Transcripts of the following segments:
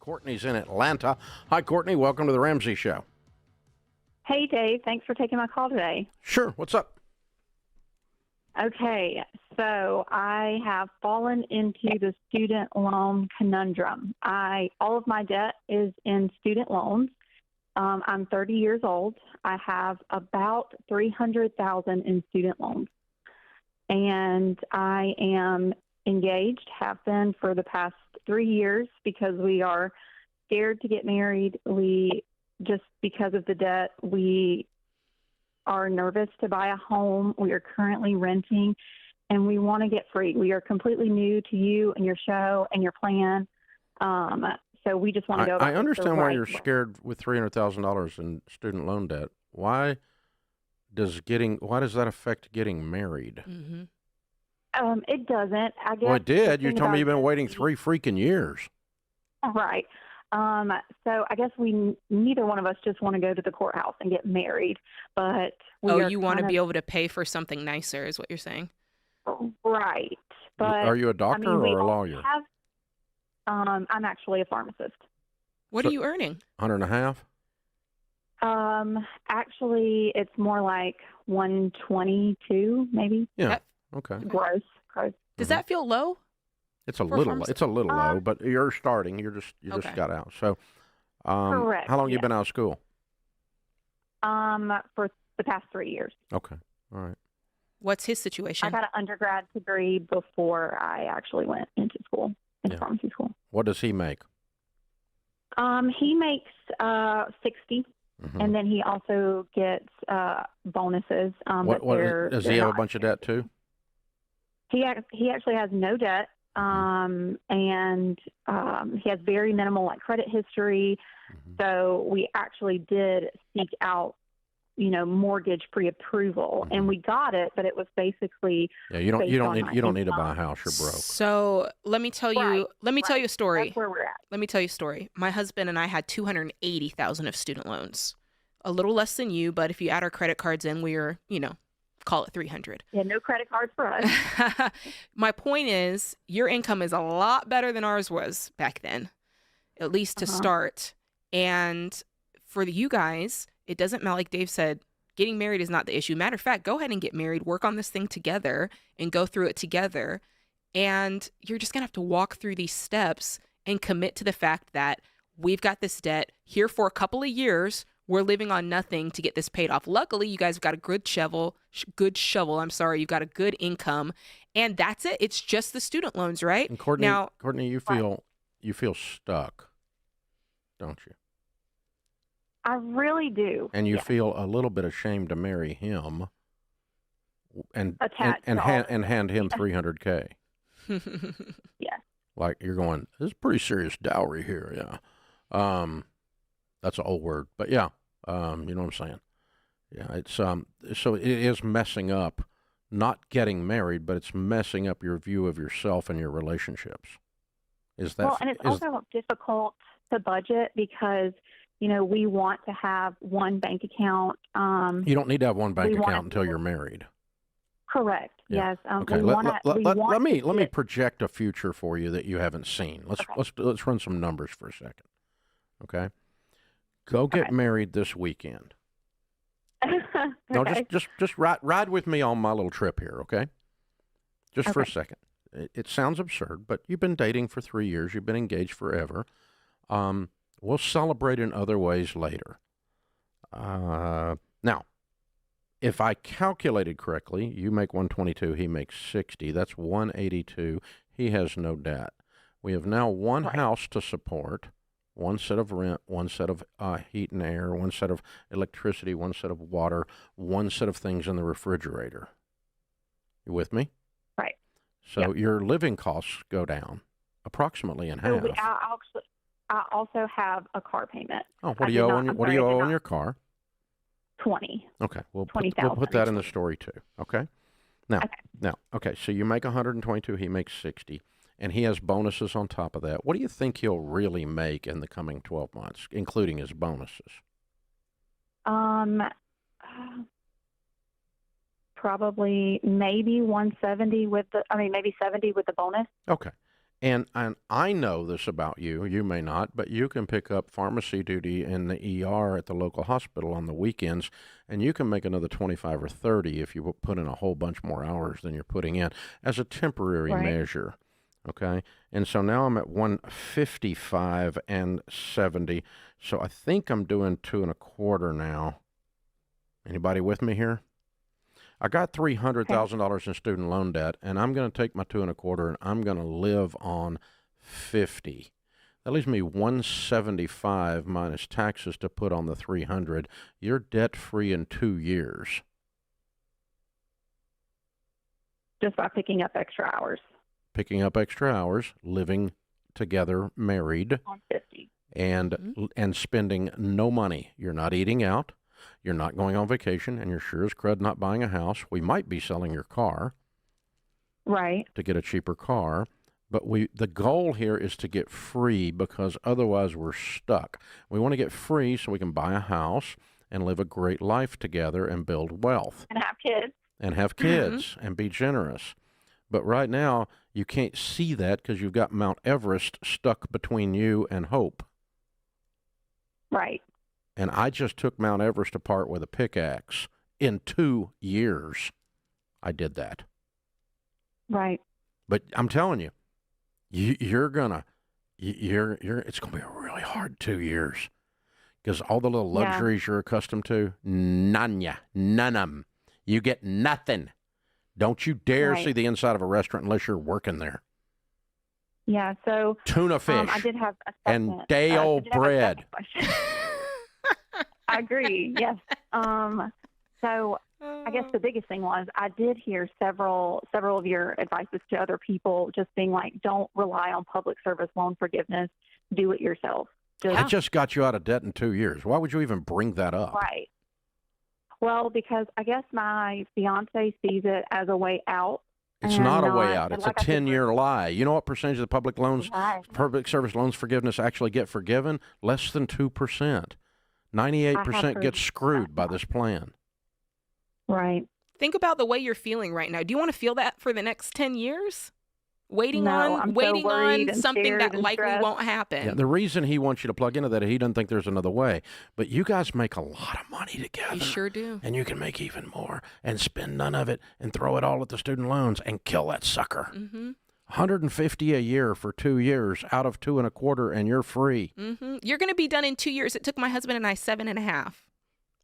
Courtney's in Atlanta. Hi, Courtney. Welcome to the Ramsey Show. Hey, Dave. Thanks for taking my call today. Sure. What's up? Okay, so I have fallen into the student loan conundrum. All of my debt is in student loans. I'm 30 years old. I have about $300,000 in student loans, and I am engaged. Have been for the past 3 years because we are scared to get married. Just because of the debt, we are nervous to buy a home. We are currently renting, and we want to get free. We are completely new to you and your show and your plan. So we just want to go about I understand why you're way. scared with $300,000 in student loan debt. Why does that affect getting married? Mm-hmm. It doesn't. I guess. Well, it did. You told me you've been waiting 3 freaking years. Right. So I guess neither one of us just want to go to the courthouse and get married, but you want to be able to pay for something nicer is what you're saying. Right. But are you a doctor or a lawyer? I'm actually a pharmacist. What are you earning? 100.5? Actually it's more like 122 maybe. Yeah. Okay. Gross. Does that feel low? It's a little low, but you're starting. You just got out. So, correct. How long you been out of school? For the past 3 years. Okay. All right. What's his situation? I got an undergrad degree before I actually went into pharmacy school. What does he make? He makes 60, and then he also gets bonuses. Does he have a bunch of debt too? He actually has no debt. And he has very minimal credit history. So we actually did seek out, mortgage pre-approval, and we got it, but it was basically you don't need to buy a house. You're broke. So let me tell you tell you a story. That's where we're at. Let me tell you a story. My husband and I had $280,000 of student loans, a little less than you, but if you add our credit cards in, we are, call it 300. Yeah, no credit cards for us. My point is, your income is a lot better than ours was back then, at least to start. And for you guys, it doesn't matter. Like Dave said, getting married is not the issue. Matter of fact, go ahead and get married, work on this thing together and go through it together. And you're just going to have to walk through these steps and commit to the fact that we've got this debt here for a couple of years. We're living on nothing to get this paid off. Luckily, you guys have got a good shovel. You've got a good income, and that's it. It's just the student loans, right? And Courtney, you feel stuck, don't you? I really do. And you feel a little bit ashamed to marry him, and hand him $300K. Yeah. Like you're going, this is pretty serious dowry here, yeah. That's an old word, but yeah, you know what I'm saying. Yeah, it's so it is messing up, not getting married, but it's messing up your view of yourself and your relationships. Is that well? And it's also difficult to budget because we want to have one bank account. You don't need to have one bank account until you're married. Correct. Yeah. Yes. Okay. Let me project a future for you that you haven't seen. Let's run some numbers for a second. Okay. Go get married this weekend. No, just ride with me on my little trip here, okay? Just for a second. It sounds absurd, but you've been dating for 3 years. You've been engaged forever. We'll celebrate in other ways later. Now, if I calculated correctly, you make 122, he makes 60. That's 182. He has no debt. We have now one house to support. One set of rent, one set of heat and air, one set of electricity, one set of water, one set of things in the refrigerator. You with me? Right. So your living costs go down approximately in half. I also have a car payment. Oh, what do you owe on your car? 20. Okay, we'll put that in the story too. Okay. Now, so you make 122, he makes 60. And he has bonuses on top of that. What do you think he'll really make in the coming 12 months, including his bonuses? Probably maybe 170 maybe 70 with the bonus. Okay. And I know this about you. You may not, but you can pick up pharmacy duty in the ER at the local hospital on the weekends, and you can make another 25 or 30 if you put in a whole bunch more hours than you're putting in as a temporary measure. Okay? And so now I'm at 155 and 70. So I think I'm doing 2.25 now. Anybody with me here? I got $300,000 in student loan debt, and I'm going to take my 2.25 and I'm going to live on 50. That leaves me 175 minus taxes to put on the 300. You're debt free in 2 years. Just by picking up extra hours. Picking up extra hours, living together, married, On 50. and spending no money. You're not eating out. You're not going on vacation, and you're sure as crud not buying a house. We might be selling your car. Right. To get a cheaper car. But the goal here is to get free, because otherwise we're stuck. We want to get free so we can buy a house and live a great life together and build wealth. And have kids. And have kids and be generous. But right now, you can't see that because you've got Mount Everest stuck between you and hope. Right. And I just took Mount Everest apart with a pickaxe. In 2 years, I did that. Right. But I'm telling you, it's going to be a really hard 2 years. Because all the little luxuries you're accustomed to, none of them. You get nothing. Don't you dare see the inside of a restaurant unless you're working there. Yeah, so tuna fish I did have a second, and day-old bread. I agree, yes. So I guess the biggest thing was I did hear several of your advices to other people, just being like, don't rely on public service loan forgiveness. Do it yourself. I just got you out of debt in 2 years. Why would you even bring that up? Right. Well, because I guess my fiance sees it as a way out. It's not a way out. It's a 10-year lie. You know what percentage of the public loans, public service loans forgiveness actually get forgiven? Less than 2%. 98% get screwed by this plan. Right. Think about the way you're feeling right now. Do you want to feel that for the next 10 years? Waiting on something that likely won't happen. Yeah, the reason he wants you to plug into that, he doesn't think there's another way. But you guys make a lot of money together. You sure do. And you can make even more and spend none of it and throw it all at the student loans and kill that sucker. Mm-hmm. $150 a year for 2 years out of 2.25, and you're free. Mm-hmm. You're going to be done in 2 years. It took my husband and I 7.5.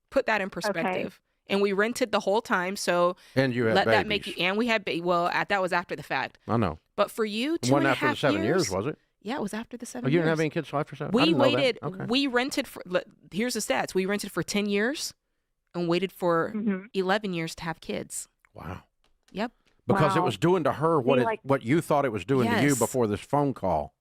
Put that in perspective. Okay. And we rented the whole time, so and you had let babies. That make you. And we had that was after the fact. I know. But for you, 2.5 years. It wasn't after the 7 years, was it? Yeah, it was after the 7 years. years. You didn't have any kids after 7? We waited. Okay. We rented for. Here's the stats. We rented for 10 years, and waited for 11 years to have kids. Wow. Yep. Because it was doing to her what you thought it was doing to you before this phone call.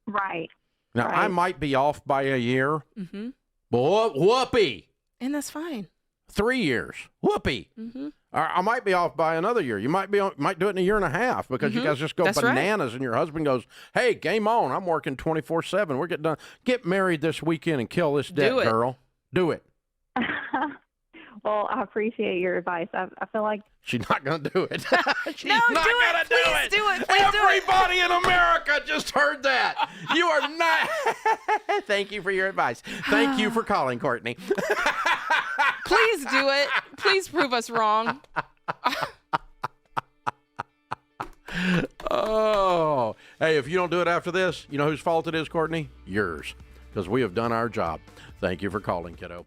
Right. Now I might be off by a year. Mm-hmm. But whoopee. And that's fine. 3 years. Whoopee. Mm-hmm. I might be off by another year. You might do it in a year and a half because you guys just go bananas and your husband goes, hey, game on. I'm working 24/7. We're getting done. Get married this weekend and kill this debt, girl. Do it. Well, I appreciate your advice. I feel like she's not going to do it. She's not going to do it. Do it. Everybody in America just heard that. You are not. Thank you for your advice. Thank you for calling, Courtney. Please do it. Please prove us wrong. Oh, hey, if you don't do it after this, you know whose fault it is, Courtney? Yours, because we have done our job. Thank you for calling, kiddo.